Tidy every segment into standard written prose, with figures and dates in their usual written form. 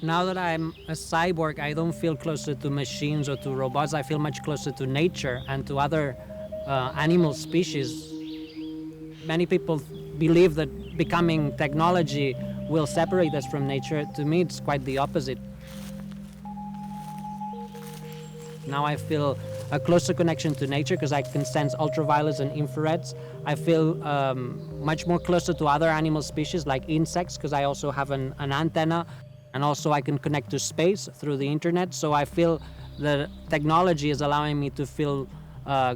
Now that I'm a cyborg, I don't feel closer to machines or to robots. I feel much closer to nature and to other animal species. Many people believe that becoming technology will separate us from nature. To me, it's quite the opposite. Now I feel a closer connection to nature because I can sense ultraviolets and infrareds. I feel much more closer to other animal species like insects because I also have an antenna, and also I can connect to space through the internet. So I feel that technology is allowing me to feel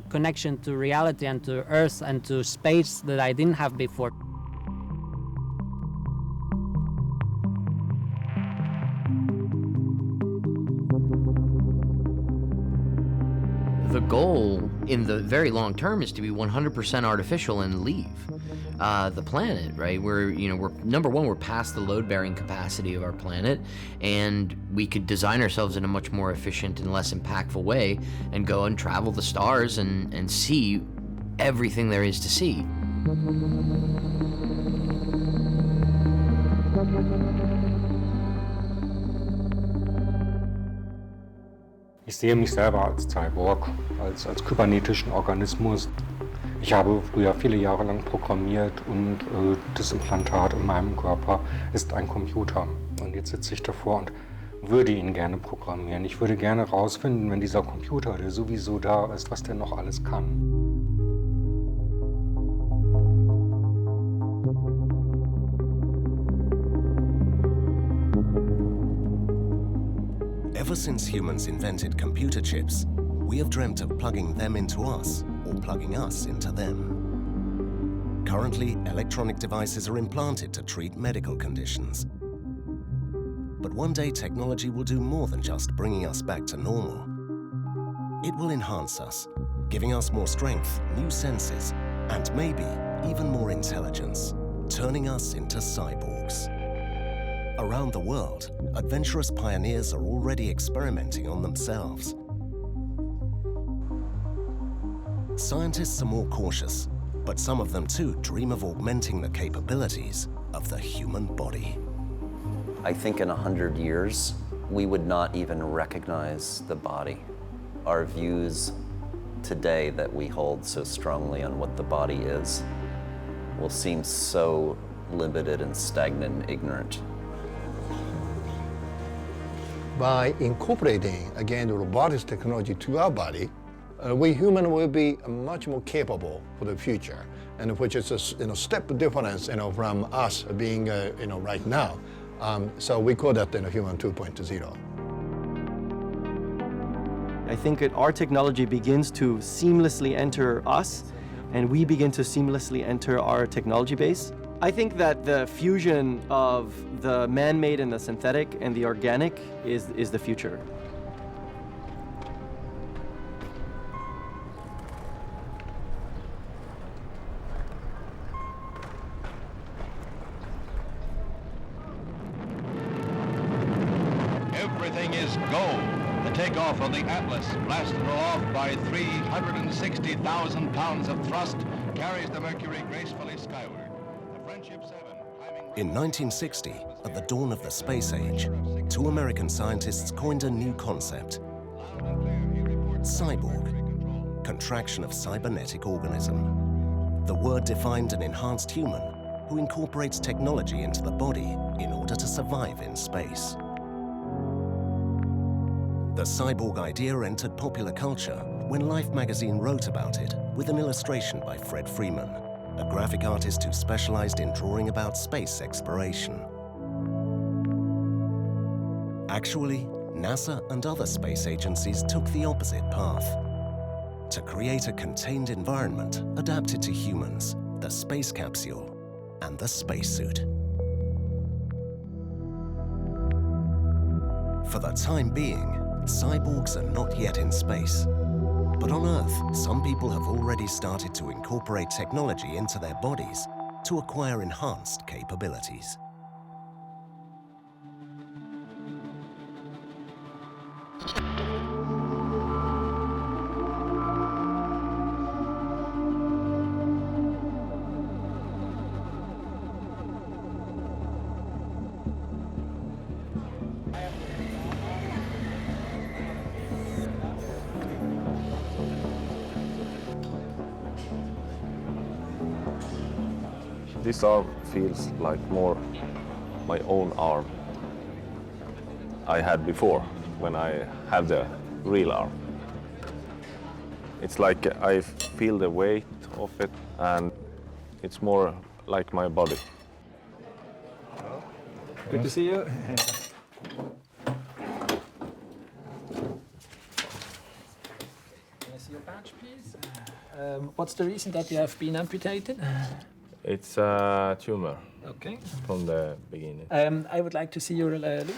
connection to reality and to Earth and to space that I didn't have before. The goal in the very long term is to be 100% artificial and leave the planet, right? We're number one, we're past the load-bearing capacity of our planet, and we could design ourselves in a much more efficient and less impactful way and go and travel the stars and see everything there is to see. Ich sehe mich selber als Cyborg, als kybernetischen Organismus. Ich habe früher viele Jahre lang programmiert und das Implantat in meinem Körper ist ein Computer. Und jetzt sitze ich davor und würde ihn gerne programmieren. Ich würde gerne rausfinden, wenn dieser Computer, der sowieso da ist, was der noch alles kann. Ever since humans invented computer chips, we have dreamt of plugging them into us or plugging us into them. Currently, electronic devices are implanted to treat medical conditions. But one day technology will do more than just bringing us back to normal. It will enhance us, giving us more strength, new senses, and maybe even more intelligence, turning us into cyborgs. Around the world, adventurous pioneers are already experimenting on themselves. Scientists are more cautious, but some of them too dream of augmenting the capabilities of the human body. I think in 100 years, we would not even recognize the body. Our views today that we hold so strongly on what the body is will seem so limited and stagnant and ignorant. By incorporating, again, the robotics technology to our body, we humans will be much more capable for the future, and which is a step difference from us being right now. So we call that human 2.0. I think that our technology begins to seamlessly enter us, and we begin to seamlessly enter our technology base. I think that the fusion of the man-made and the synthetic and the organic is the future. Everything is go. The takeoff of the Atlas, blasted aloft by 360,000 pounds of thrust, carries the Mercury gracefully skyward. In 1960, at the dawn of the space age, two American scientists coined a new concept: cyborg, contraction of cybernetic organism. The word defined an enhanced human who incorporates technology into the body in order to survive in space. The cyborg idea entered popular culture when Life magazine wrote about it with an illustration by Fred Freeman, a graphic artist who specialized in drawing about space exploration. Actually, NASA and other space agencies took the opposite path: to create a contained environment adapted to humans, the space capsule, and the spacesuit. For the time being, cyborgs are not yet in space. But on Earth, some people have already started to incorporate technology into their bodies to acquire enhanced capabilities. This arm feels like more my own arm I had before when I had the real arm. It's like I feel the weight of it and it's more like my body. Good to see you. Can I see your badge, please? What's the reason that you have been amputated? It's a tumor. Okay. From the beginning. I would like to see your loop.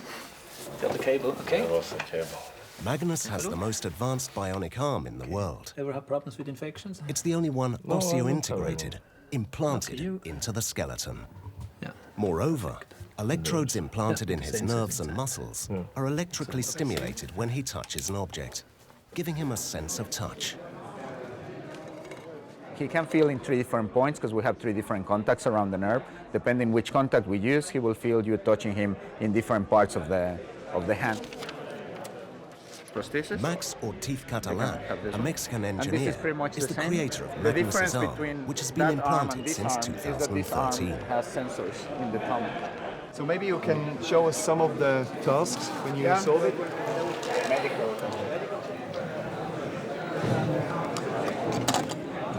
Got the cable, okay? There was a cable. Magnus has the most advanced bionic arm in the world. Ever have problems with infections? It's the only one No, I don't have osseointegrated, any. implanted you. into the skeleton. Yeah. Moreover, electrodes implanted in his nerves and muscles are electrically stimulated when he touches an object, giving him a sense of touch. He can feel in 3 different points because we have 3 different contacts around the nerve. Depending which contact we use, he will feel you touching him in different parts of the hand. Prosthesis? Max Ortiz Catalan, a Mexican And this engineer, is pretty much is the the same. creator of The Magnus's difference arm, between which has been that arm and implanted this since arm is that this arm 2013. has sensors in the thumb. So maybe you can show us some of the tasks when you solve it? Medical.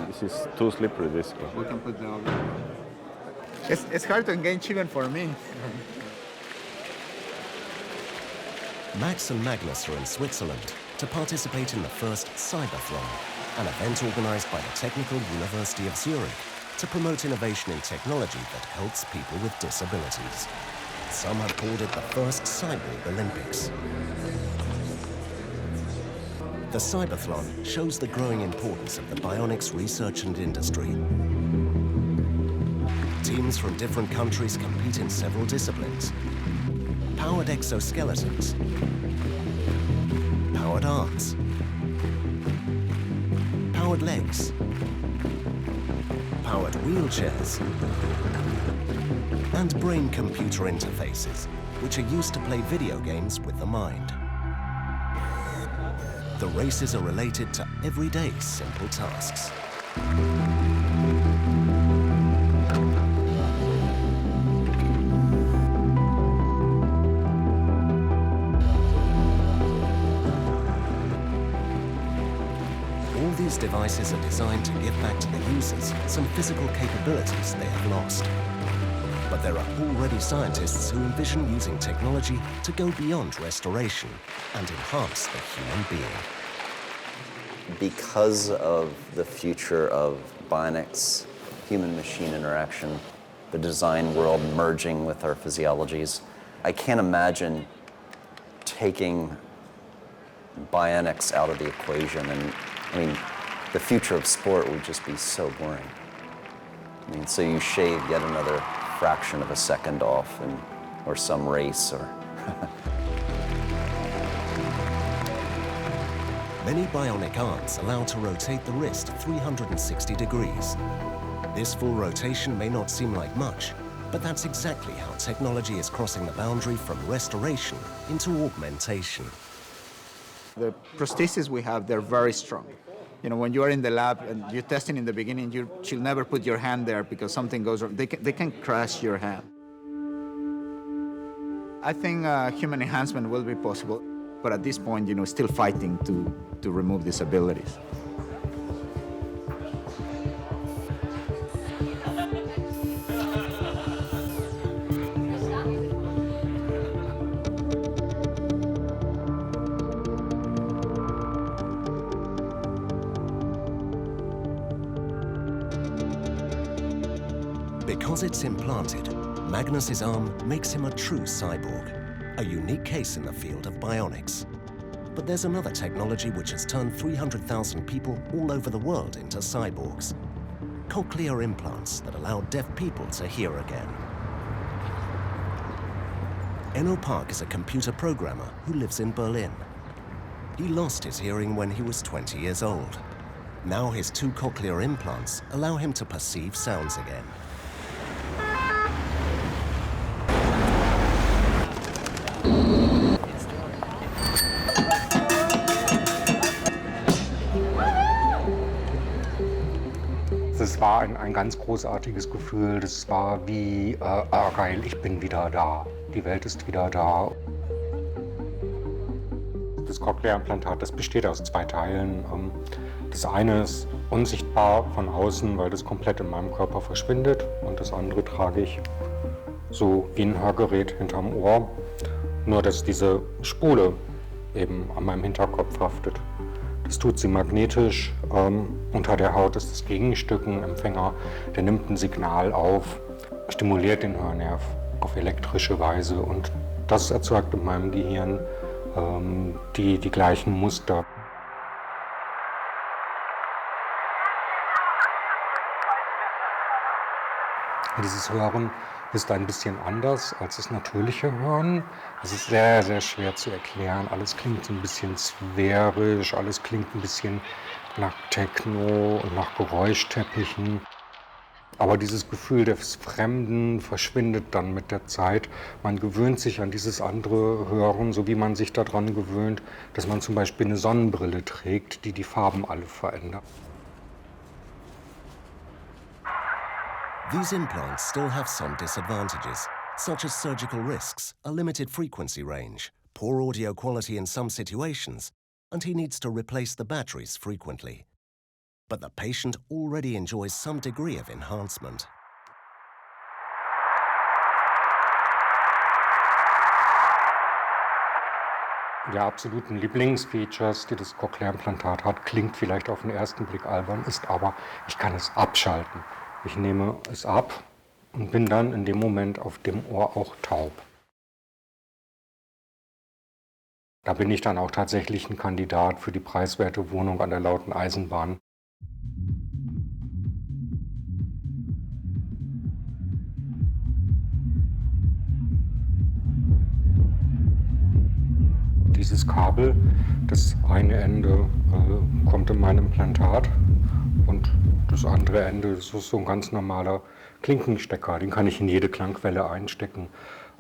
This is too slippery, this one. We can put the other. It's hard to engage even for me. Max and Magnus are in Switzerland to participate in the first Cyberthron, an event organized by the Technical University of Zurich to promote innovation in technology that helps people with disabilities. Some have called it the first Cyborg Olympics. The Cyberthron shows the growing importance of the bionics research and industry. Teams from different countries compete in several disciplines. Powered exoskeletons, powered arms, powered legs, powered wheelchairs, and brain-computer interfaces, which are used to play video games with the mind. The races are related to everyday simple tasks. All these devices are designed to give back to the users some physical capabilities they have lost. But there are already scientists who envision using technology to go beyond restoration and enhance the human being. Because of the future of bionics, human-machine interaction, the design world merging with our physiologies, I can't imagine taking bionics out of the equation. And I mean, the future of sport would just be so boring. I mean, so you shave yet another fraction of a second off, or some race, or. Many bionic arms allow to rotate the wrist 360 degrees. This full rotation may not seem like much, but that's exactly how technology is crossing the boundary from restoration into augmentation. The prostheses we have, they're very strong. You know, when you are in the lab and you're testing in the beginning, you'll never put your hand there because something goes wrong. They can crush your hand. I think human enhancement will be possible, but at this point, you know, still fighting to remove disabilities. Because it's implanted, Magnus's arm makes him a true cyborg, a unique case in the field of bionics. But there's another technology which has turned 300,000 people all over the world into cyborgs. Cochlear implants that allow deaf people to hear again. Enno Park is a computer programmer who lives in Berlin. He lost his hearing when he was 20 years old. Now his 2 cochlear implants allow him to perceive sounds again. Das war ein ganz großartiges Gefühl. Das war wie, geil, ich bin wieder da. Die Welt ist wieder da. Das Cochlea-Implantat, das besteht aus 2 Teilen. Das eine ist unsichtbar von außen, weil das komplett in meinem Körper verschwindet. Und das andere trage ich so wie ein Hörgerät hinterm Ohr. Nur, dass diese Spule eben an meinem Hinterkopf haftet. Das tut sie magnetisch. Unter der Haut ist das Gegenstück ein Empfänger, der nimmt ein Signal auf, stimuliert den Hörnerv auf elektrische Weise. Und das erzeugt in meinem Gehirn die gleichen Muster. Dieses Hören ist ein bisschen anders als das natürliche Hören. Es ist sehr, sehr schwer zu erklären. Alles klingt so ein bisschen sphärisch, alles klingt ein bisschen nach Techno und nach Geräuschteppichen. Aber dieses Gefühl des Fremden verschwindet dann mit der Zeit. Man gewöhnt sich an dieses andere Hören, so wie man sich daran gewöhnt, dass man zum Beispiel eine Sonnenbrille trägt, die die Farben alle verändert. These implants still have some disadvantages, such as surgical risks, a limited frequency range, poor audio quality in some situations, and he needs to replace the batteries frequently. But the patient already enjoys some degree of enhancement. Die absoluten Lieblingsfeatures, die das Cochlea-Implantat hat, klingt vielleicht auf den ersten Blick albern, ist aber, ich kann es abschalten. Ich nehme es ab und bin dann in dem Moment auf dem Ohr auch taub. Da bin ich dann auch tatsächlich ein Kandidat für die preiswerte Wohnung an der lauten Eisenbahn. Dieses Kabel, das eine Ende kommt in mein Implantat und das andere Ende ist so ein ganz normaler Klinkenstecker. Den kann ich in jede Klangquelle einstecken.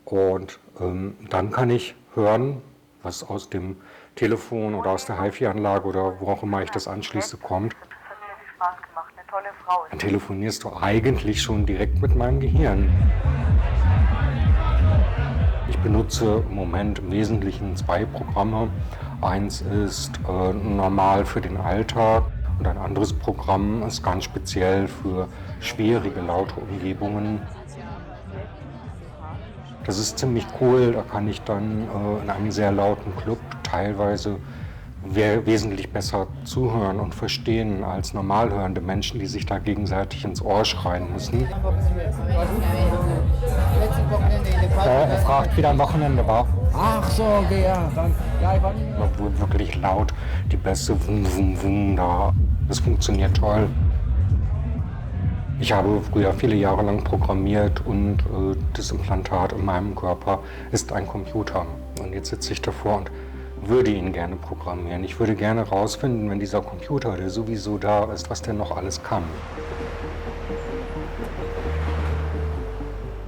Und dann kann ich hören, was aus dem Telefon oder aus der HiFi-Anlage oder wo auch immer ich das anschließe, kommt. Dann telefonierst du eigentlich schon direkt mit meinem Gehirn. Ich benutze im Moment im Wesentlichen 2 Programme. Eins ist normal für den Alltag und ein anderes Programm ist ganz speziell für schwierige, laute Umgebungen. Das ist ziemlich cool, da kann ich dann in einem sehr lauten Club teilweise wesentlich besser zuhören und verstehen als normal hörende Menschen, die sich da gegenseitig ins Ohr schreien müssen. Er fragt, wie dein Wochenende war. Ach so, okay, ja, dann. Ja, ich war nicht mehr. Da wurde wirklich laut, die Bässe, wum, wum, wum, da. Das funktioniert toll. Ich habe früher viele Jahre lang programmiert und das Implantat in meinem Körper ist ein Computer. Und jetzt sitze ich davor und würde ihn gerne programmieren. Ich würde gerne herausfinden, wenn dieser Computer, der sowieso da ist, was der noch alles kann.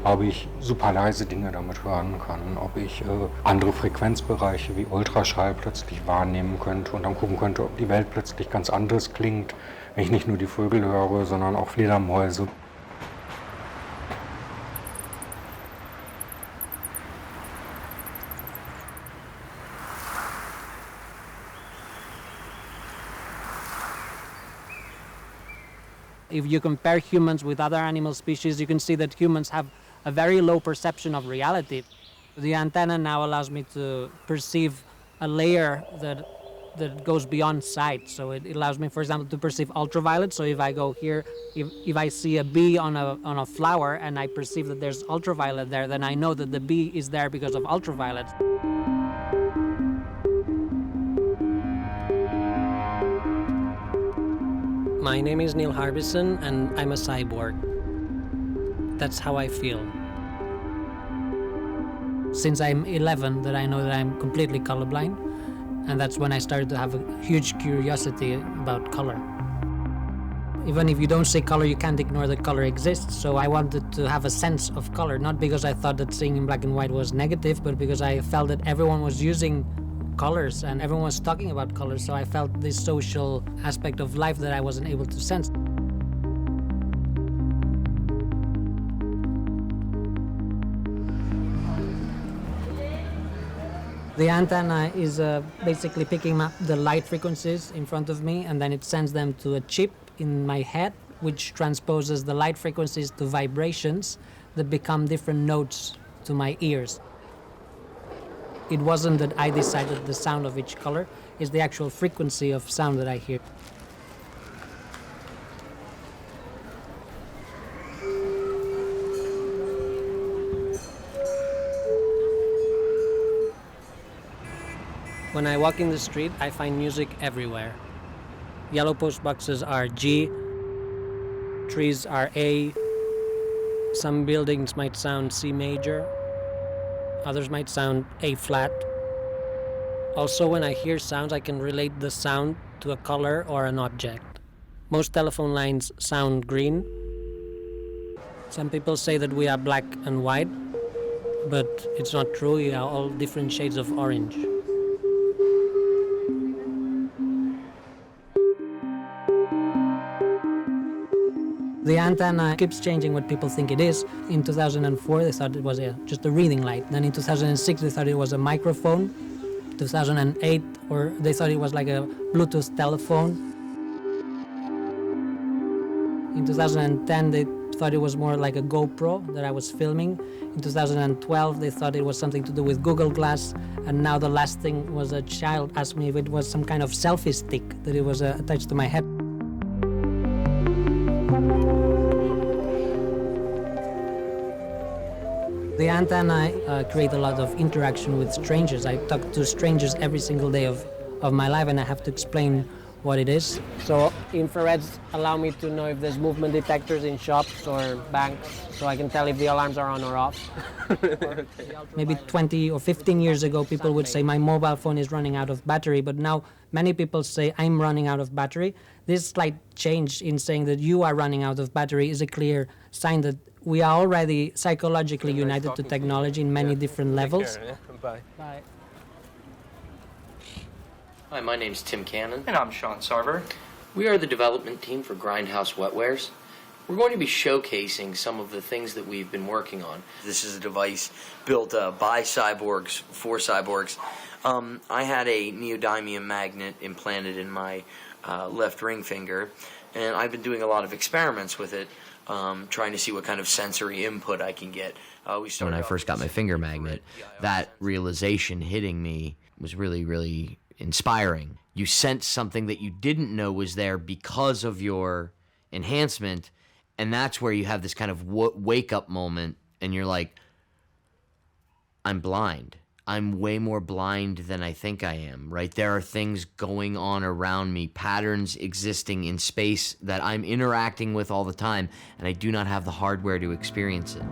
Ob ich super leise Dinge damit hören kann, ob ich andere Frequenzbereiche wie Ultraschall plötzlich wahrnehmen könnte und dann gucken könnte, ob die Welt plötzlich ganz anders klingt, wenn ich nicht nur die Vögel höre, sondern auch Fledermäuse. If you compare humans with other animal species, you can see that humans have a very low perception of reality. The antenna now allows me to perceive a layer that goes beyond sight. So it allows me, for example, to perceive ultraviolet. So if I go here, if I see a bee on a flower and I perceive that there's ultraviolet there, then I know that the bee is there because of ultraviolet. My name is Neil Harbison, and I'm a cyborg. That's how I feel. Since I'm 11, that I know that I'm completely colorblind, and that's when I started to have a huge curiosity about color. Even if you don't see color, you can't ignore that color exists, so I wanted to have a sense of color, not because I thought that seeing in black and white was negative, but because I felt that everyone was using colors and everyone was talking about colors, so I felt this social aspect of life that I wasn't able to sense. The antenna is basically picking up the light frequencies in front of me, and then it sends them to a chip in my head, which transposes the light frequencies to vibrations that become different notes to my ears. It wasn't that I decided the sound of each color, it's the actual frequency of sound that I hear. When I walk in the street, I find music everywhere. Yellow post boxes are G, trees are A, some buildings might sound C major, others might sound A flat. Also, when I hear sounds, I can relate the sound to a color or an object. Most telephone lines sound green. Some people say that we are black and white, but it's not true. We are all different shades of orange. The antenna keeps changing what people think it is. In 2004, they thought it was just a reading light. Then in 2006, they thought it was a microphone. 2008, or they thought it was like a Bluetooth telephone. In 2010, they thought it was more like a GoPro that I was filming. In 2012, they thought it was something to do with Google Glass. And now the last thing was a child asked me if it was some kind of selfie stick that it was attached to my head. The antenna create a lot of interaction with strangers. I talk to strangers every single day of my life, and I have to explain what it is. So infrareds allow me to know if there's movement detectors in shops or banks, so I can tell if the alarms are on or off. Maybe 20 or 15 years ago, people would say my mobile phone is running out of battery, but now many people say I'm running out of battery. This slight change in saying that you are running out of battery is a clear sign that we are already psychologically united to technology in many different levels. Take care, yeah? Bye. Bye. Hi, my name's Tim Cannon. And I'm Sean Sarver. We are the development team for Grindhouse Wetwares. We're going to be showcasing some of the things that we've been working on. This is a device built by cyborgs for cyborgs. I had a neodymium magnet implanted in my left ring finger, and I've been doing a lot of experiments with it, trying to see what kind of sensory input I can get. When I first got my finger magnet, that realization hitting me was really, really inspiring. You sense something that you didn't know was there because of your enhancement, and that's where you have this kind of wake-up moment, and you're like, I'm blind. I'm way more blind than I think I am, right? There are things going on around me, patterns existing in space that I'm interacting with all the time, and I do not have the hardware to experience it.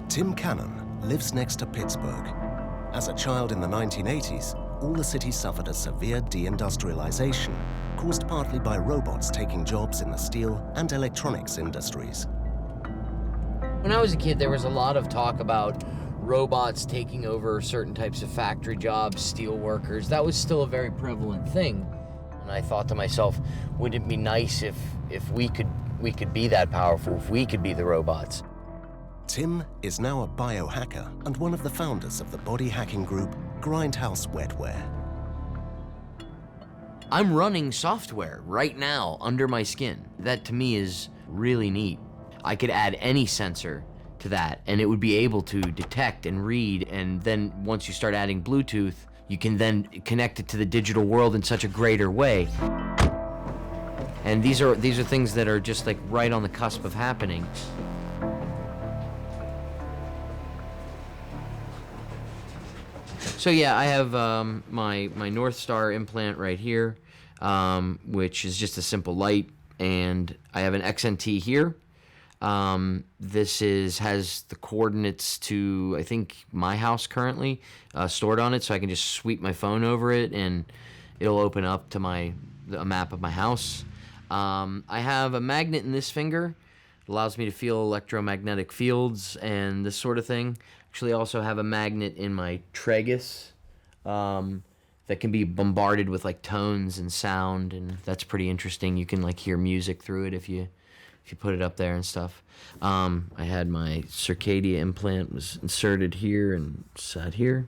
Tim Cannon lives next to Pittsburgh. As a child in the 1980s, all the city suffered a severe deindustrialization, caused partly by robots taking jobs in the steel and electronics industries. When I was a kid, there was a lot of talk about robots taking over certain types of factory jobs, steel workers. That was still a very prevalent thing. And I thought to myself, wouldn't it be nice if we could be that powerful, if we could be the robots? Tim is now a biohacker and one of the founders of the body hacking group Grindhouse Wetware. I'm running software right now under my skin. That to me is really neat. I could add any sensor to that and it would be able to detect and read, and then once you start adding Bluetooth, you can then connect it to the digital world in such a greater way. And these are things that are just like right on the cusp of happening. So yeah, I have my North Star implant right here, which is just a simple light, and I have an XNT here. This has the coordinates to, I think, my house currently stored on it, so I can just sweep my phone over it and it'll open up to a map of my house. I have a magnet in this finger. It allows me to feel electromagnetic fields and this sort of thing. Actually, also have a magnet in my tragus that can be bombarded with like tones and sound, and that's pretty interesting. You can like hear music through it if you if you put it up there and stuff. I had my circadia implant was inserted here and sat here.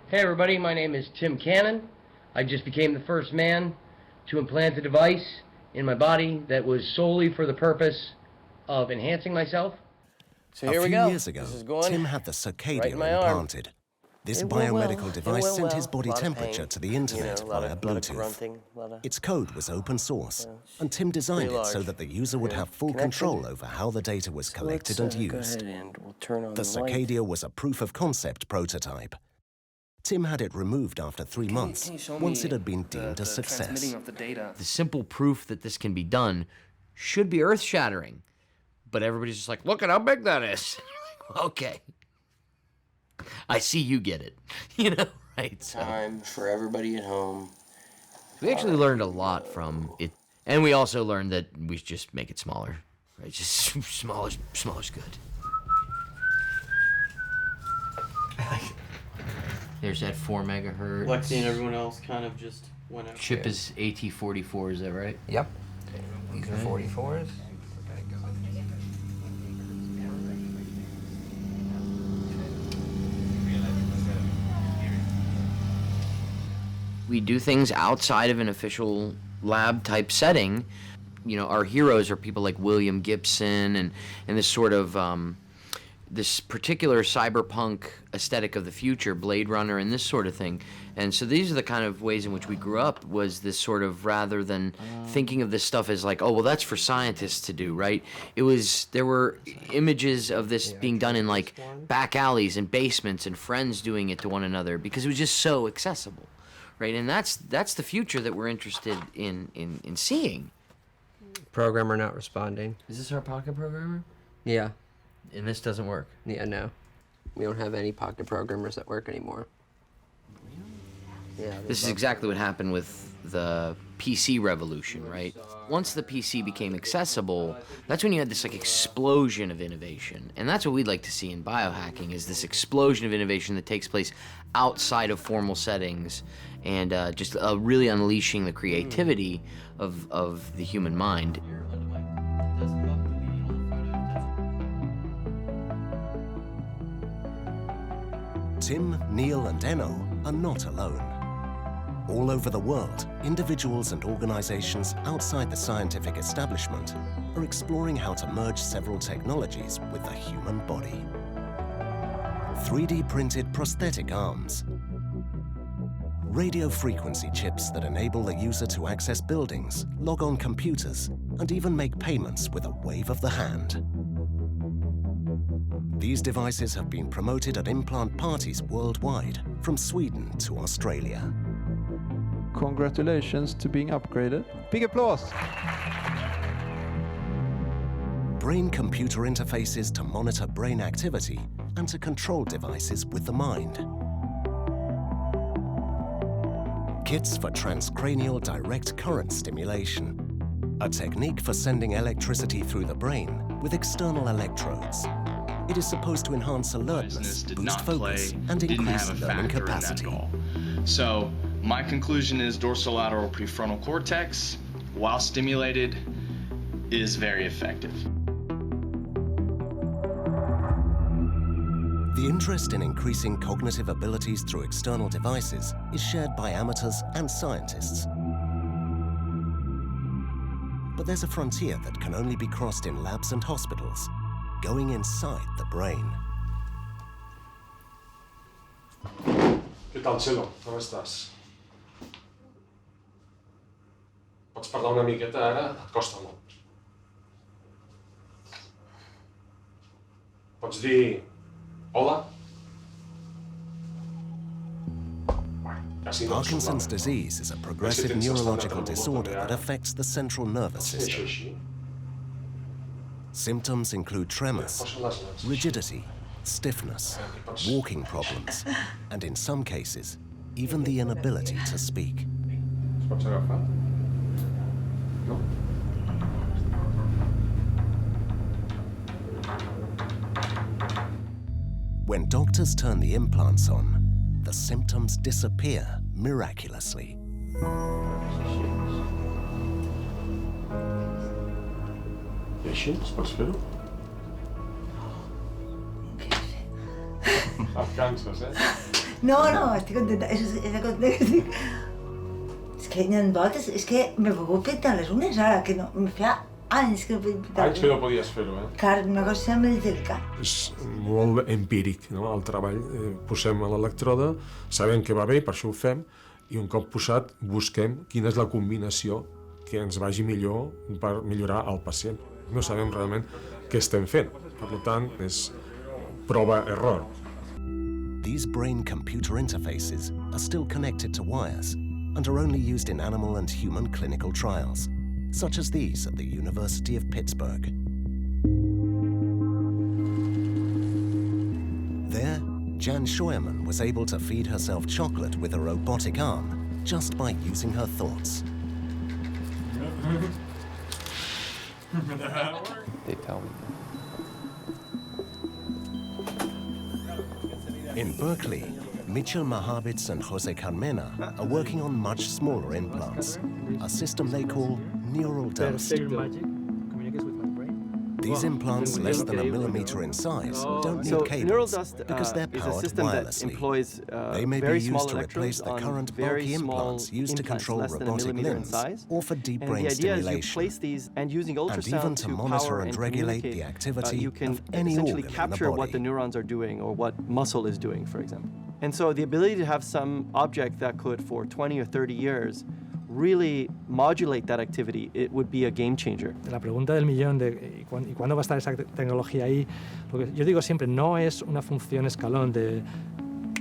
Hey everybody, my name is Tim Cannon. I just became the first man to implant a device in my body that was solely for the purpose of enhancing myself. So here we go. A few years ago, Tim had the circadia implanted. This biomedical device sent his body temperature to the internet via Bluetooth. Its code was open source, and Tim designed it so that the user would have full control over how the data was collected and used. The circadia was a proof of concept prototype. Tim had it removed after 3 months, once it had been deemed a success. The simple proof that this can be done should be earth-shattering, but everybody's just like, look at how big that is. Okay. I see you get it, you know, right? So. Time for everybody at home. We actually learned a lot from it, and we also learned that we should just make it smaller, right? Just smaller's good. There's that 4 megahertz. Lexi and everyone else kind of just went out. Chip is AT44, is that right? Yep. These are 44s. We do things outside of an official lab type setting. You know, our heroes are people like William Gibson and this sort of this particular cyberpunk aesthetic of the future, Blade Runner and this sort of thing. And so these are the kind of ways in which we grew up, was this sort of, rather than thinking of this stuff as like, oh, well, that's for scientists to do, right? There were images of this being done in like back alleys and basements and friends doing it to one another because it was just so accessible, right? And that's the future that we're interested in seeing. Programmer not responding. Is this our pocket programmer? Yeah. And this doesn't work? Yeah, no. We don't have any pocket programmers that work anymore. Yeah. This is exactly what happened with the PC revolution, right? Once the PC became accessible, that's when you had this like explosion of innovation. And that's what we'd like to see in biohacking, is this explosion of innovation that takes place outside of formal settings and just really unleashing the creativity of the human mind. Tim, Neil, and Enno are not alone. All over the world, individuals and organizations outside the scientific establishment are exploring how to merge several technologies with the human body. 3D printed prosthetic arms, radio frequency chips that enable the user to access buildings, log on computers, and even make payments with a wave of the hand. These devices have been promoted at implant parties worldwide, from Sweden to Australia. Congratulations to being upgraded. Big applause! Brain-computer interfaces to monitor brain activity and to control devices with the mind. Kits for transcranial direct current stimulation, a technique for sending electricity through the brain with external electrodes. It is supposed to enhance alertness, boost focus, and increase learning capacity. So, my conclusion is dorsolateral prefrontal cortex, while stimulated, is very effective. The interest in increasing cognitive abilities through external devices is shared by amateurs and scientists. But there's a frontier that can only be crossed in labs and hospitals, going inside the brain. ¿Qué tal, Chelo? ¿Cómo estàs? Pots parlar una miqueta ara? Et costa molt. Pots dir hola? Parkinson's disease is a progressive neurological disorder that affects the central nervous system. Symptoms include tremors, rigidity, stiffness, walking problems, and in some cases, even the inability to speak. When doctors turn the implants on, the symptoms disappear miraculously. Així, pots fer-ho? Et canses, No, estic contenta. És que n'hi ha voltes, és que m'he pogut pintar les unes ara, que no, me feia anys que no podia pintar. Anys que no podies fer-ho, Clar, una cosa molt delicat. És molt empíric, no? El treball. Posem a l'electroda, sabem que va bé, per això ho fem, i un cop posat busquem quina és la combinació que ens vagi millor per millorar el pacient. No sabem realment què estem fent, per tant, és prova-error. These brain-computer interfaces are still connected to wires and are only used in animal and human clinical trials, such as these at the University of Pittsburgh. There, Jan Scheuermann was able to feed herself chocolate with a robotic arm just by using her thoughts. They tell me. In Berkeley, Mitchell Mahavitz and Jose Carmena are working on much smaller implants, a system they call neural dust. These implants, less than 1 millimeter in size, don't need cables because they're powered wirelessly. They may be used to replace the current bulky implants used to control robotic limbs or for deep brain stimulation, and even to monitor and regulate the activity you can of any essentially organ capture in the what the body. neurons are doing or what muscle is doing, for example. And so the ability to have some object that could, for 20 or 30 years, really modulate that activity, it would be a game changer. La pregunta del millón de ¿y cuándo va a estar esa tecnología ahí? Lo que yo digo siempre, no es una función escalón de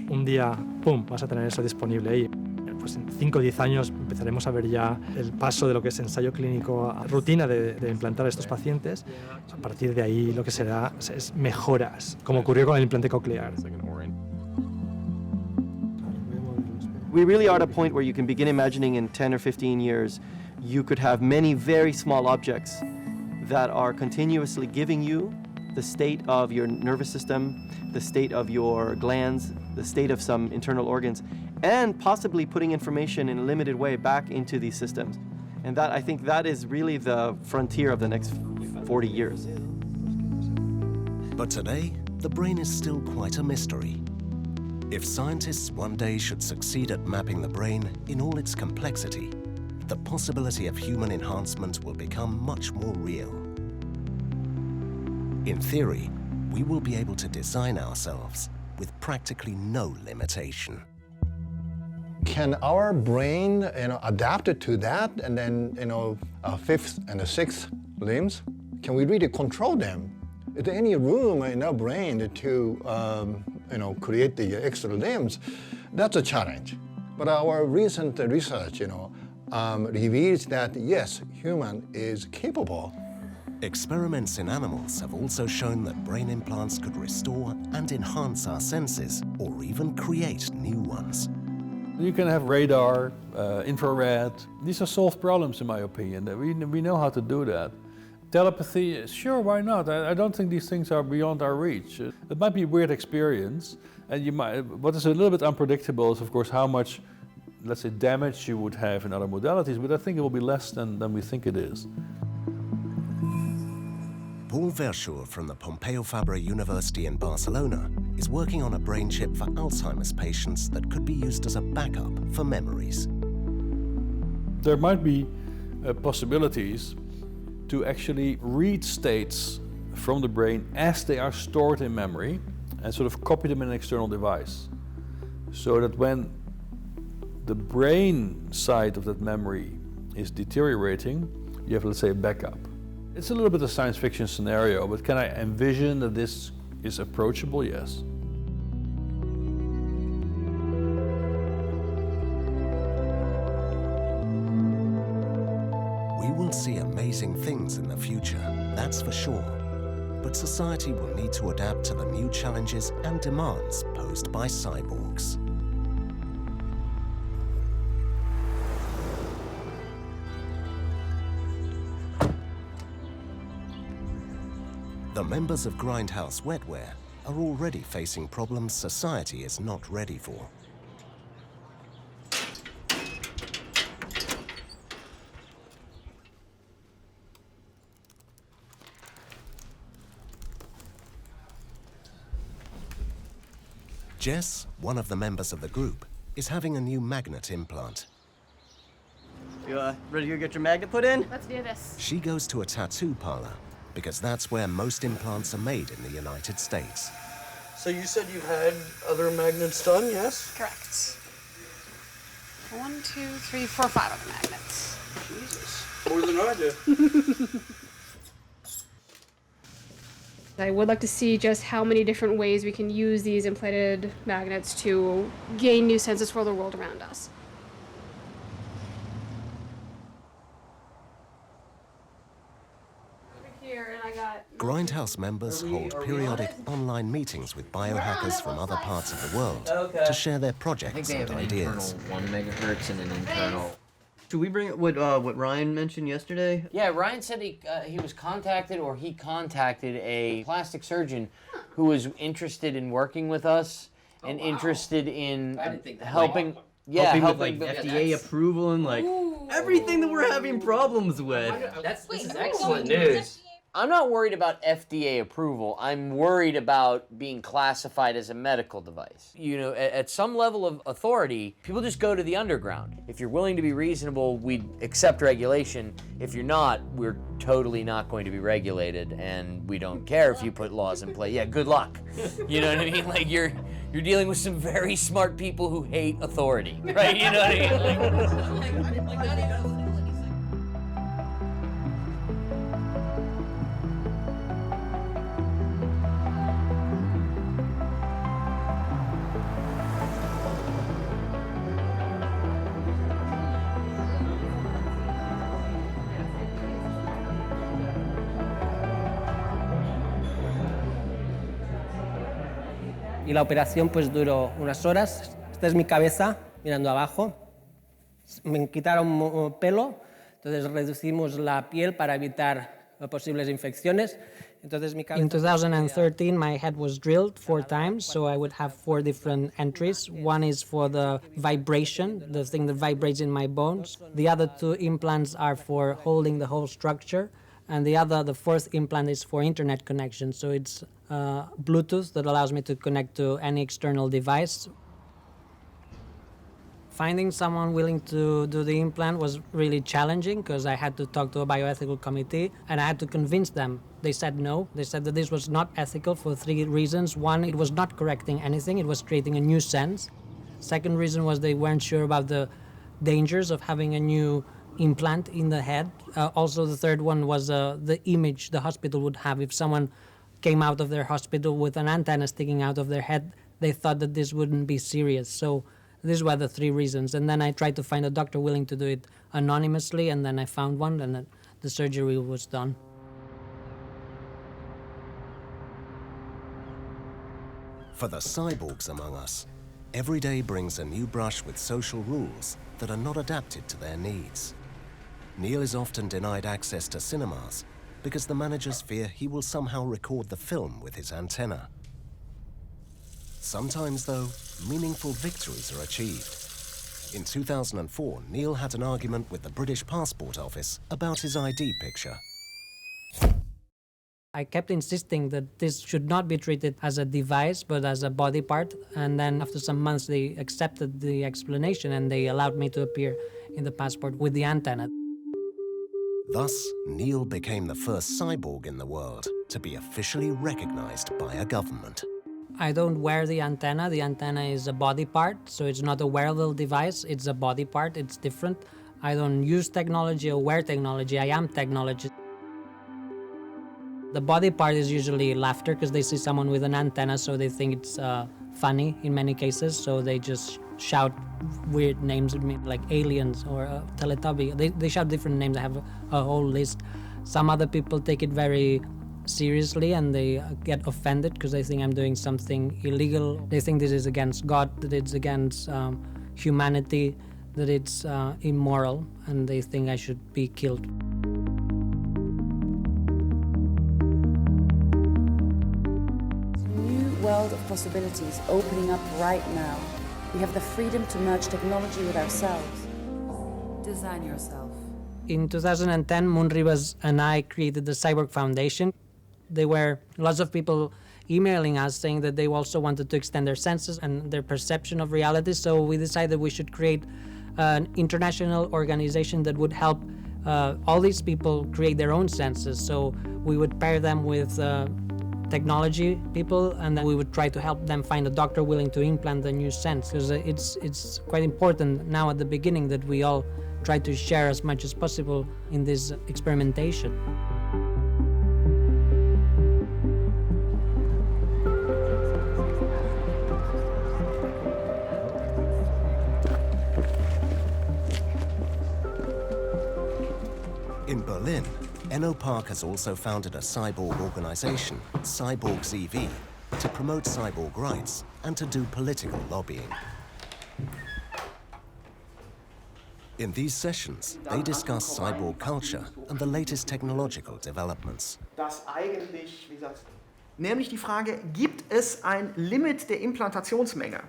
un día, pum, vas a tener eso disponible ahí. Pues en 5 o 10 años empezaremos a ver ya el paso de lo que es ensayo clínico a rutina de implantar a estos pacientes. A partir de ahí lo que será es mejoras, como ocurrió con el implante coclear. We really are at a point where you can begin imagining in 10 or 15 years, you could have many very small objects that are continuously giving you the state of your nervous system, the state of your glands, the state of some internal organs, and possibly putting information in a limited way back into these systems. And that, I think that is really the frontier of the next 40 years. But today, the brain is still quite a mystery. If scientists one day should succeed at mapping the brain in all its complexity, the possibility of human enhancement will become much more real. In theory, we will be able to design ourselves with practically no limitation. Can our brain, adapt to that, and then, a fifth and a sixth limbs? Can we really control them? Is there any room in our brain to, create the extra limbs? That's a challenge. But our recent research, reveals that yes, human is capable. Experiments in animals have also shown that brain implants could restore and enhance our senses, or even create new ones. You can have radar, infrared. These are solved problems, in my opinion. We know how to do that. Telepathy, sure, why not? I don't think these things are beyond our reach. It might be a weird experience, and what is a little bit unpredictable is, of course, how much, let's say, damage you would have in other modalities, but I think it will be less than we think it is. Paul Verschoor from the Pompeu Fabra University in Barcelona is working on a brain chip for Alzheimer's patients that could be used as a backup for memories. There might be possibilities to actually read states from the brain as they are stored in memory and sort of copy them in an external device. So that when the brain side of that memory is deteriorating, you have, let's say, a backup. It's a little bit of a science fiction scenario, but can I envision that this is approachable? Yes. We will see amazing things in the future, that's for sure. But society will need to adapt to the new challenges and demands posed by cyborgs. The members of Grindhouse Wetware are already facing problems society is not ready for. Jess, one of the members of the group, is having a new magnet implant. You ready to get your magnet put in? Let's do this. She goes to a tattoo parlor because that's where most implants are made in the United States. So you said you've had other magnets done, yes? Correct. 1, 2, 3, 4, 5 other magnets. Jesus. More than I do. I would like to see just how many different ways we can use these implanted magnets to gain new senses for the world around us. Grindhouse members hold periodic online meetings with biohackers from other parts of the world to share their projects and ideas. 1 megahertz and an internal. Should we bring up what Ryan mentioned yesterday? Yeah, Ryan said he was contacted, or he contacted a plastic surgeon who was interested in working with us and interested in helping. Helping with like FDA approval and like everything that we're having problems with. This is excellent news. I'm not worried about FDA approval. I'm worried about being classified as a medical device. You know, at some level of authority, people just go to the underground. If you're willing to be reasonable, we'd accept regulation. If you're not, we're totally not going to be regulated, and we don't care if you put laws in place. Yeah, good luck. You know what I mean? Like, you're dealing with some very smart people who hate authority, right? You know what I mean? Y la operación pues duró unas horas. Esta es mi cabeza mirando abajo. Me quitaron pelo, entonces reducimos la piel para evitar posibles infecciones. Entonces mi cabeza... In 2013, my head was drilled 4 times, so I would have 4 different entries. One is for the vibration, the thing that vibrates in my bones. The other 2 implants are for holding the whole structure. And the 4th implant is for internet connection. So it's Bluetooth that allows me to connect to any external device. Finding someone willing to do the implant was really challenging because I had to talk to a bioethical committee and I had to convince them. They said no. They said that this was not ethical for 3 reasons. One, it was not correcting anything. It was creating a new sense. Second reason was they weren't sure about the dangers of having a new implant in the head. Also, the third one was the image the hospital would have. If someone came out of their hospital with an antenna sticking out of their head, they thought that this wouldn't be serious. So these were the 3 reasons. And then I tried to find a doctor willing to do it anonymously, and then I found one, and the surgery was done. For the cyborgs among us, every day brings a new brush with social rules that are not adapted to their needs. Neil is often denied access to cinemas because the managers fear he will somehow record the film with his antenna. Sometimes, though, meaningful victories are achieved. In 2004, Neil had an argument with the British Passport Office about his ID picture. I kept insisting that this should not be treated as a device, but as a body part. And then after some months, they accepted the explanation and they allowed me to appear in the passport with the antenna. Thus, Neil became the first cyborg in the world to be officially recognized by a government. I don't wear the antenna. The antenna is a body part, so it's not a wearable device. It's a body part. It's different. I don't use technology or wear technology. I am technology. The body part is usually laughter because they see someone with an antenna, so they think it's funny in many cases, so they just shout weird names at me, like aliens or Teletubby. They shout different names. I have a whole list. Some other people take it very seriously and they get offended because they think I'm doing something illegal. They think this is against God, that it's against humanity, that it's immoral, and they think I should be killed. World of possibilities opening up right now. We have the freedom to merge technology with ourselves. Design yourself. In 2010, Moon Rivas and I created the Cyborg Foundation. There were lots of people emailing us saying that they also wanted to extend their senses and their perception of reality. So we decided we should create an international organization that would help all these people create their own senses. So we would pair them with technology people, and then we would try to help them find a doctor willing to implant the new sense, because it's quite important now at the beginning that we all try to share as much as possible in this experimentation. In Berlin, Enno Park has also founded a cyborg organization, Cyborgs EV, to promote cyborg rights and to do political lobbying. In these sessions, they discuss cyborg culture and the latest technological developments. Nämlich die Frage, gibt es ein Limit der Implantationsmenge?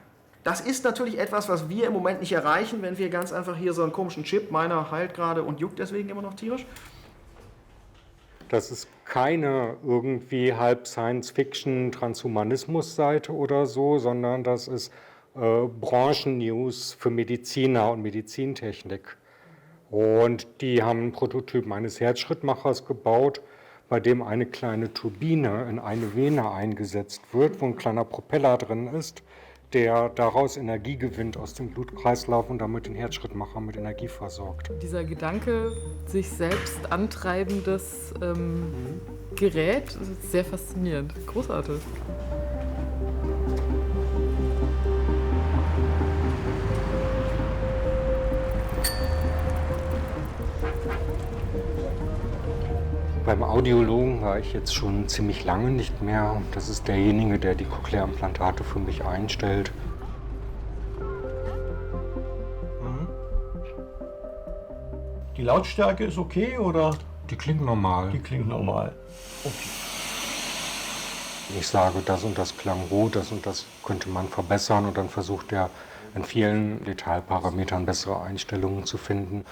Das ist natürlich etwas, was wir im Moment nicht erreichen, wenn wir ganz einfach hier so einen komischen Chip, meiner heilt gerade und juckt deswegen immer noch tierisch. Das ist keine irgendwie halb Science-Fiction-Transhumanismus-Seite oder so, sondern das ist Branchennews für Mediziner und Medizintechnik. Und die haben einen Prototyp eines Herzschrittmachers gebaut, bei dem eine kleine Turbine in eine Vene eingesetzt wird, wo ein kleiner Propeller drin ist, der daraus Energie gewinnt aus dem Blutkreislauf und damit den Herzschrittmacher mit Energie versorgt. Dieser Gedanke, sich selbst antreibendes Gerät, ist sehr faszinierend. Großartig. Beim Audiologen war ich jetzt schon ziemlich lange nicht mehr. Das ist derjenige, der die Cochlea-Implantate für mich einstellt. Die Lautstärke ist okay, oder? Die klingt normal. Die klingt normal. Okay. Ich sage, das und das klang gut, das und das könnte man verbessern, und dann versucht er in vielen Detailparametern bessere Einstellungen zu finden.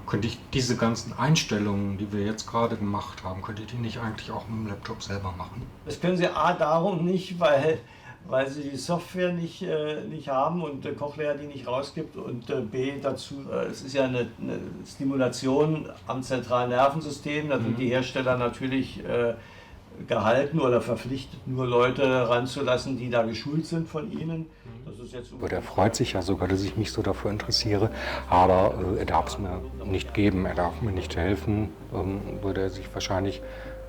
Könnte ich diese ganzen Einstellungen, die wir jetzt gerade gemacht haben, könnte ich die nicht eigentlich auch mit dem Laptop selber machen? Das können Sie A darum nicht, weil Sie die Software nicht haben und Cochlea die nicht rausgibt, und B dazu, es ist ja eine Stimulation am zentralen Nervensystem, da sind die Hersteller natürlich gehalten oder verpflichtet, nur Leute ranzulassen, die da geschult sind von ihnen. Das ist jetzt er freut sich ja sogar, dass ich mich so dafür interessiere, aber er darf es mir nicht geben, er darf mir nicht helfen, würde er sich wahrscheinlich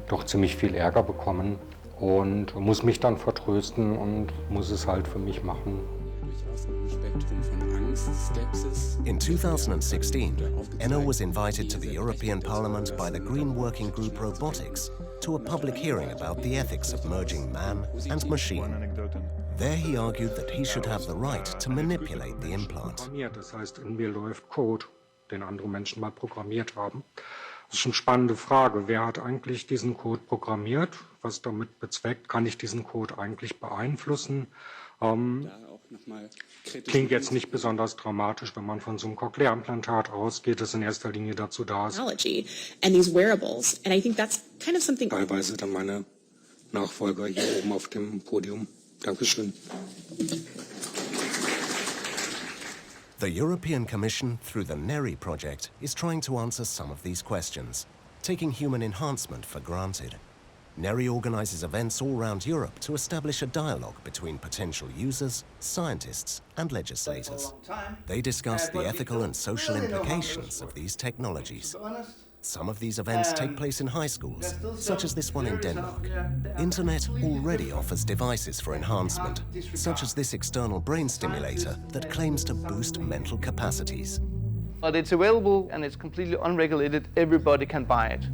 doch ziemlich viel Ärger bekommen und muss mich dann vertrösten und muss es halt für mich machen. In 2016, Enno was invited to the European Parliament by the Green Working Group Robotics to a public hearing about the ethics of merging man and machine. There he argued that he should have the right to manipulate the implant. Das heißt, in mir läuft Code, den andere Menschen mal programmiert haben. Das ist eine spannende Frage. Wer hat eigentlich diesen Code programmiert? Was damit bezweckt? Kann ich diesen Code eigentlich beeinflussen? Klingt jetzt nicht besonders dramatisch, wenn man von so einem Cochlea-Implantat ausgeht, das in erster Linie dazu da ist. And these wearables, and I think that's kind of something. Teilweise dann meine Nachfolger hier oben auf dem Podium. Dankeschön. The European Commission, through the NERI project, is trying to answer some of these questions, taking human enhancement for granted. NERI organizes events all around Europe to establish a dialogue between potential users, scientists, and legislators. They discuss the ethical and social implications of these technologies. Some of these events take place in high schools, such as this one in Denmark. Internet already offers devices for enhancement, such as this external brain stimulator that claims to boost mental capacities. But it's available and it's completely unregulated. Everybody can buy it.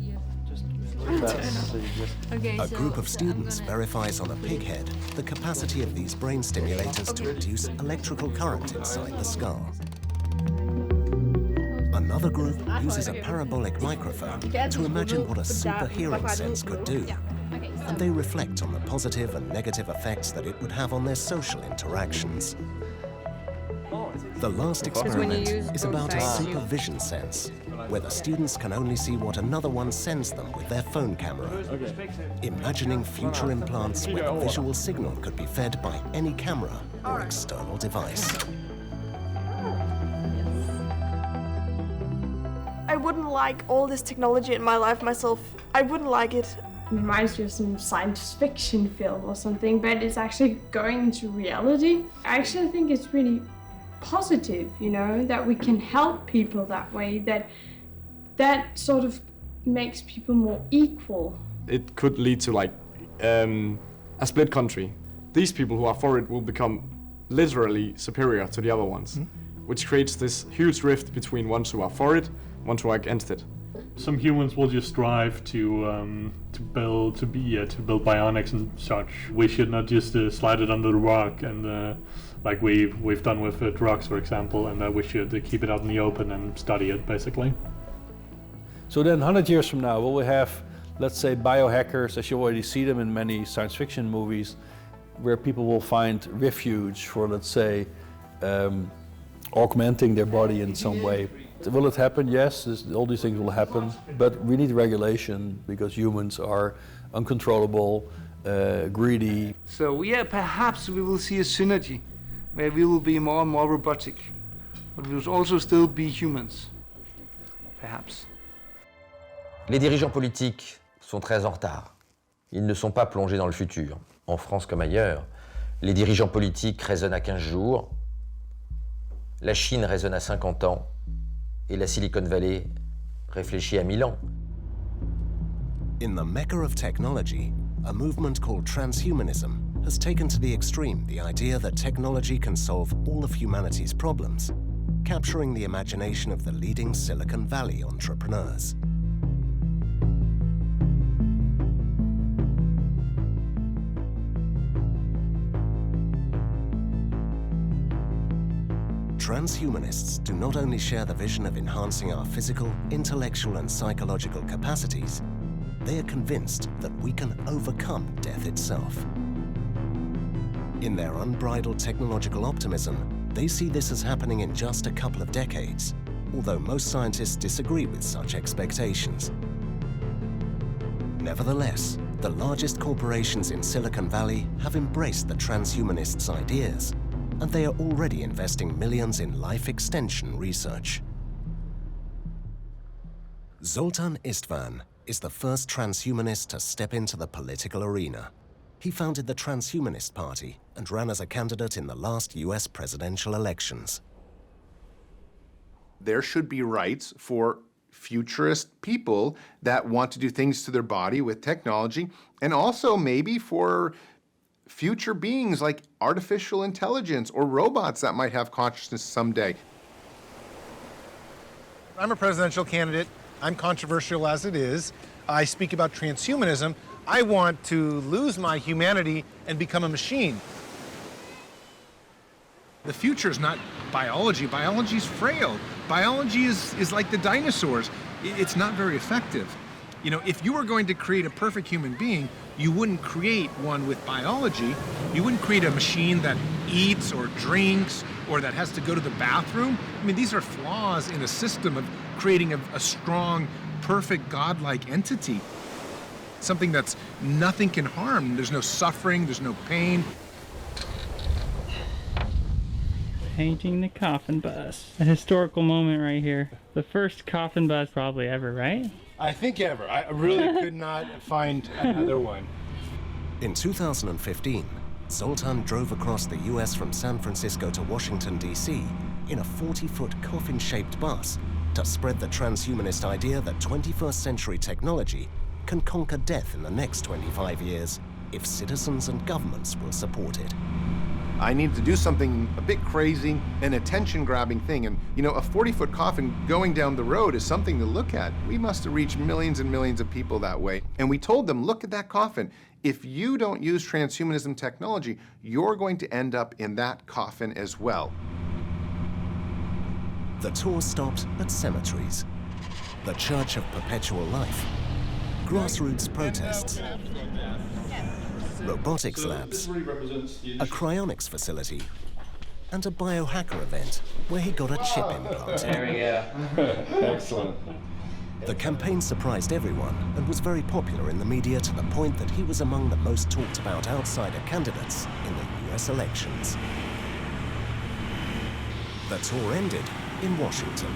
A group of students verifies on a pig head the capacity of these brain stimulators to induce electrical current inside the skull. Another group uses a parabolic microphone to imagine what a super hearing sense could do, and they reflect on the positive and negative effects that it would have on their social interactions. The last experiment is about a supervision sense. where the students can only see what another one sends them with their phone camera. Imagining future implants where the visual signal could be fed by any camera or external device. I wouldn't like all this technology in my life myself. I wouldn't like it. It reminds me of some science fiction film or something, but it's actually going into reality. I actually think it's really positive, you know, that we can help people that way, that sort of makes people more equal. It could lead to like a split country. These people who are for it will become literally superior to the other ones, which creates this huge rift between ones who are for it, ones who are against it. Some humans will just strive to build bionics and such. We should not just slide it under the rug and like we've done with drugs, for example, and we should keep it out in the open and study it, basically. So then 100 years from now, will we have, let's say, biohackers, as you already see them in many science fiction movies, where people will find refuge for, let's say, augmenting their body in some way? Will it happen? Yes, all these things will happen, but we need regulation because humans are uncontrollable, greedy. So yeah, perhaps we will see a synergy where we will be more and more robotic, but we will also still be humans, perhaps. Les dirigeants politiques sont très en retard. Ils ne sont pas plongés dans le futur. En France comme ailleurs, les dirigeants politiques raisonnent à 15 jours, la Chine raisonne à 50 ans, et la Silicon Valley réfléchit à 1000 ans. In the mecca of technology, a movement called transhumanism has taken to the extreme the idea that technology can solve all of humanity's problems, capturing the imagination of the leading Silicon Valley entrepreneurs. Transhumanists do not only share the vision of enhancing our physical, intellectual, and psychological capacities, they are convinced that we can overcome death itself. In their unbridled technological optimism, they see this as happening in just a couple of decades, although most scientists disagree with such expectations. Nevertheless, the largest corporations in Silicon Valley have embraced the transhumanists' ideas, and they are already investing millions in life extension research. Zoltan Istvan is the first transhumanist to step into the political arena. He founded the Transhumanist Party and ran as a candidate in the last US presidential elections. There should be rights for futurist people that want to do things to their body with technology, and also maybe for future beings like artificial intelligence or robots that might have consciousness someday. I'm a presidential candidate. I'm controversial as it is. I speak about transhumanism. I want to lose my humanity and become a machine. The future is not biology. Biology is frail. Biology is like the dinosaurs. It's not very effective. You know, if you were going to create a perfect human being, you wouldn't create one with biology. You wouldn't create a machine that eats or drinks or that has to go to the bathroom. I mean, these are flaws in a system of creating a strong, perfect, godlike entity. Something that's nothing can harm. There's no suffering, there's no pain. Painting the coffin bus. A historical moment right here. The first coffin bus probably ever, right? I think ever. I really could not find another one. In 2015, Zoltan drove across the US from San Francisco to Washington, D.C. in a 40-foot coffin-shaped bus to spread the transhumanist idea that 21st century technology can conquer death in the next 25 years if citizens and governments will support it. I need to do something a bit crazy, an attention-grabbing thing. And, you know, a 40-foot coffin going down the road is something to look at. We must have reached millions and millions of people that way. And we told them, look at that coffin. If you don't use transhumanism technology, you're going to end up in that coffin as well. The tour stopped at cemeteries, the Church of Perpetual Life, grassroots protests, robotics labs, a cryonics facility, and a biohacker event where he got a chip implanted. There we go. Excellent. The campaign surprised everyone and was very popular in the media to the point that he was among the most talked about outsider candidates in the US elections. The tour ended in Washington,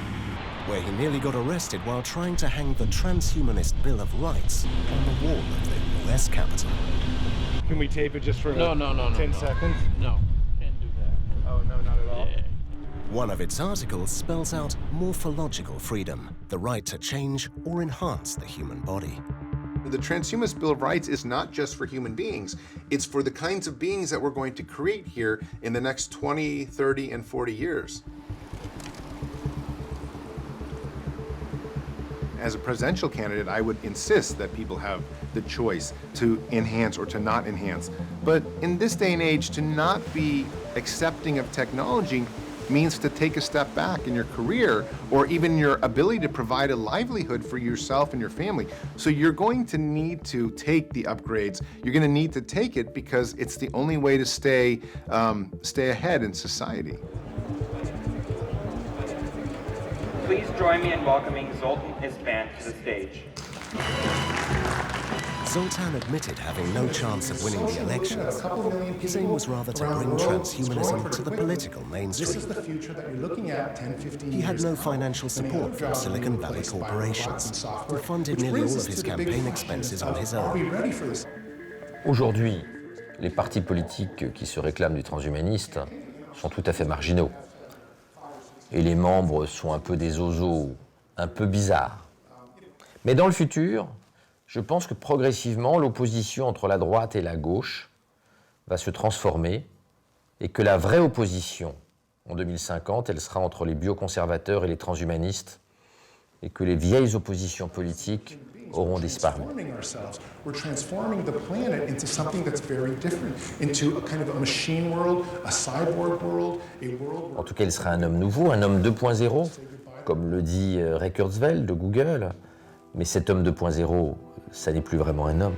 where he nearly got arrested while trying to hang the transhumanist Bill of Rights on the wall of the US Capitol. Can we tape it just for 10 seconds? No, can't do that. Oh, no, not at all? Yeah. One of its articles spells out morphological freedom, the right to change or enhance the human body. The Transhumanist Bill of Rights is not just for human beings. It's for the kinds of beings that we're going to create here in the next 20, 30, and 40 years. As a presidential candidate, I would insist that people have the choice to enhance or to not enhance. But in this day and age, to not be accepting of technology means to take a step back in your career or even your ability to provide a livelihood for yourself and your family. So you're going to need to take the upgrades. You're going to need to take it because it's the only way to stay ahead in society. Please join me in welcoming Zoltan and his band to the stage. Zoltan admitted having no chance of winning the elections. His aim was rather to bring transhumanism to the political mainstream. This is the future that you're looking at 10, 15 years. He had no financial support from Silicon Valley corporations, who funded nearly all of his campaign expenses on his own. Aujourd'hui, les partis politiques qui se réclament des transhumanistes sont tout à fait marginaux. Et les membres sont un peu des ozos, un peu bizarres. Mais dans le futur, je pense que progressivement, l'opposition entre la droite et la gauche va se transformer et que la vraie opposition, en 2050, elle sera entre les bioconservateurs et les transhumanistes et que les vieilles oppositions politiques auront disparu. We're transforming the planet into something that's very different, into a kind of a machine world, a cyborg world, a world. En tout cas, il sera un homme nouveau, un homme 2.0, comme le dit Ray Kurzweil de Google. Mais cet homme 2.0, ça n'est plus vraiment un homme.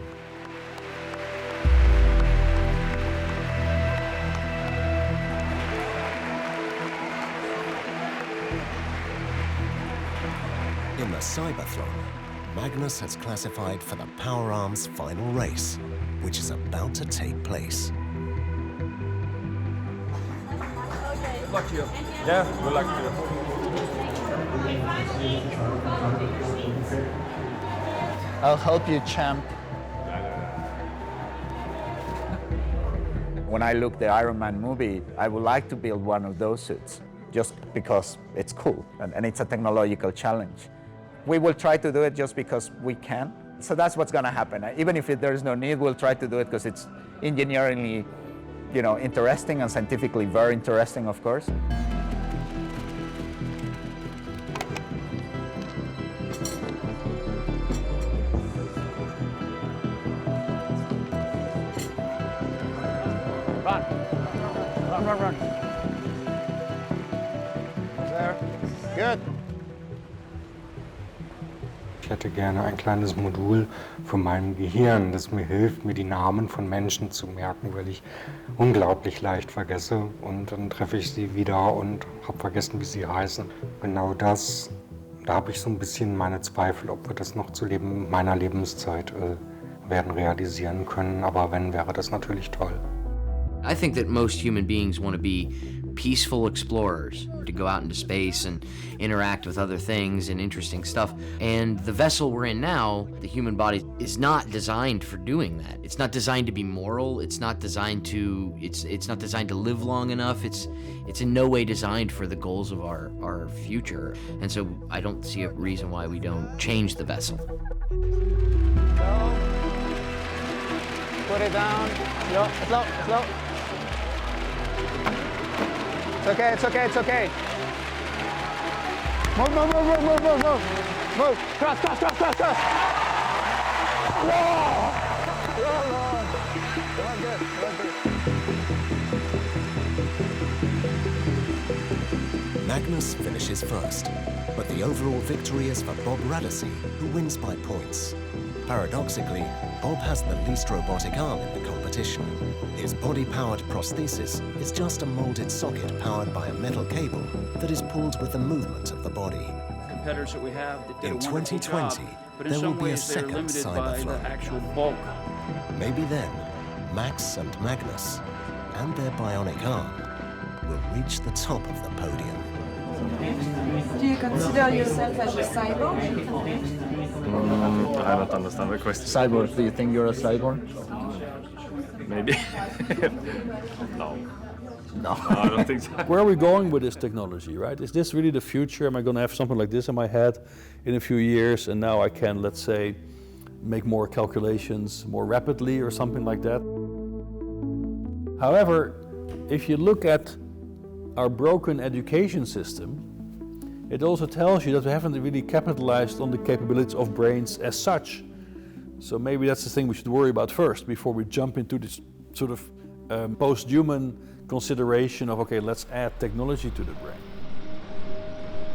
In the Cyberthrone, Magnus has classified for the Power Arms final race, which is about to take place. Good luck to you. Yeah, good luck to you. I'll help you, champ. When I look the Iron Man movie, I would like to build one of those suits, just because it's cool and it's a technological challenge. We will try to do it just because we can. So that's what's going to happen. Even if there's no need, we'll try to do it because it's engineeringly, interesting and scientifically very interesting, of course. Run. There. Good. Ich hätte gerne ein kleines Modul für mein Gehirn, das mir hilft, mir die Namen von Menschen zu merken, weil ich unglaublich leicht vergesse und dann treffe ich sie wieder und habe vergessen, wie sie heißen. Genau das, da habe ich so ein bisschen meine Zweifel, ob wir das noch zu meiner Lebenszeit werden realisieren können, aber wenn, wäre das natürlich toll. I think that most human beings want to be peaceful explorers, to go out into space and interact with other things and interesting stuff. And the vessel we're in now, the human body, is not designed for doing that. It's not designed to be moral. It's not designed to live long enough. It's in no way designed for the goals of our future. And so I don't see a reason why we don't change the vessel. Put it down. Slow. It's okay. Move. Move. Cross. Roll. Good. Magnus finishes first, but the overall victory is for Bob Radissi, who wins by points. Paradoxically, Bob has the least robotic arm in the competition. competition. His body-powered prosthesis is just a molded socket powered by a metal cable that is pulled with the movement of the body. Competitors that we have that did In a wonderful 2020, job, but in there some will be a ways they're second limited by the Cyberfly. actual bulk. Maybe then, Max and Magnus and their bionic arm will reach the top of the podium. Do you consider yourself as a cyborg? I don't understand the question. Cyborg, do you think you're a cyborg? Maybe. No. No. I don't think so. Where are we going with this technology, right? Is this really the future? Am I going to have something like this in my head in a few years, and now I can, let's say, make more calculations more rapidly or something like that? However, if you look at our broken education system, it also tells you that we haven't really capitalized on the capabilities of brains as such. So maybe that's the thing we should worry about first before we jump into this sort of post-human consideration of, okay, let's add technology to the brain.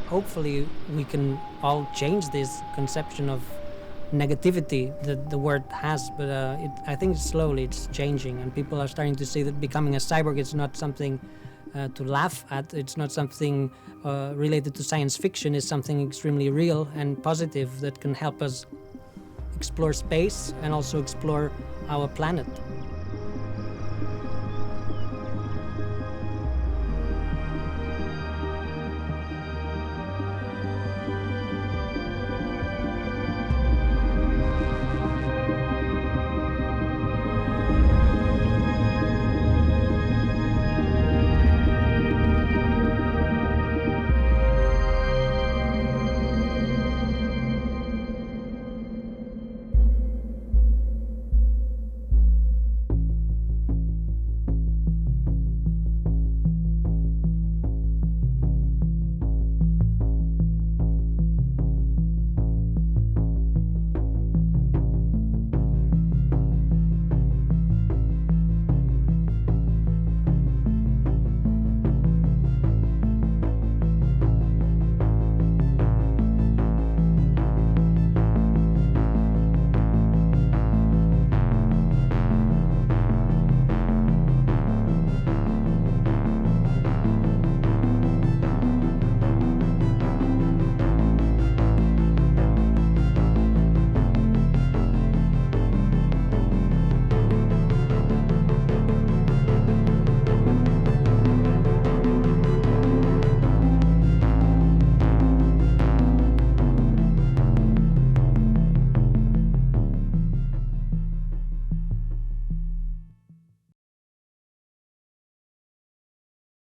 Hopefully we can all change this conception of negativity that the word has, but I think slowly it's changing, and people are starting to see that becoming a cyborg is not something to laugh at. It's not something related to science fiction. It's something extremely real and positive that can help us explore space and also explore our planet.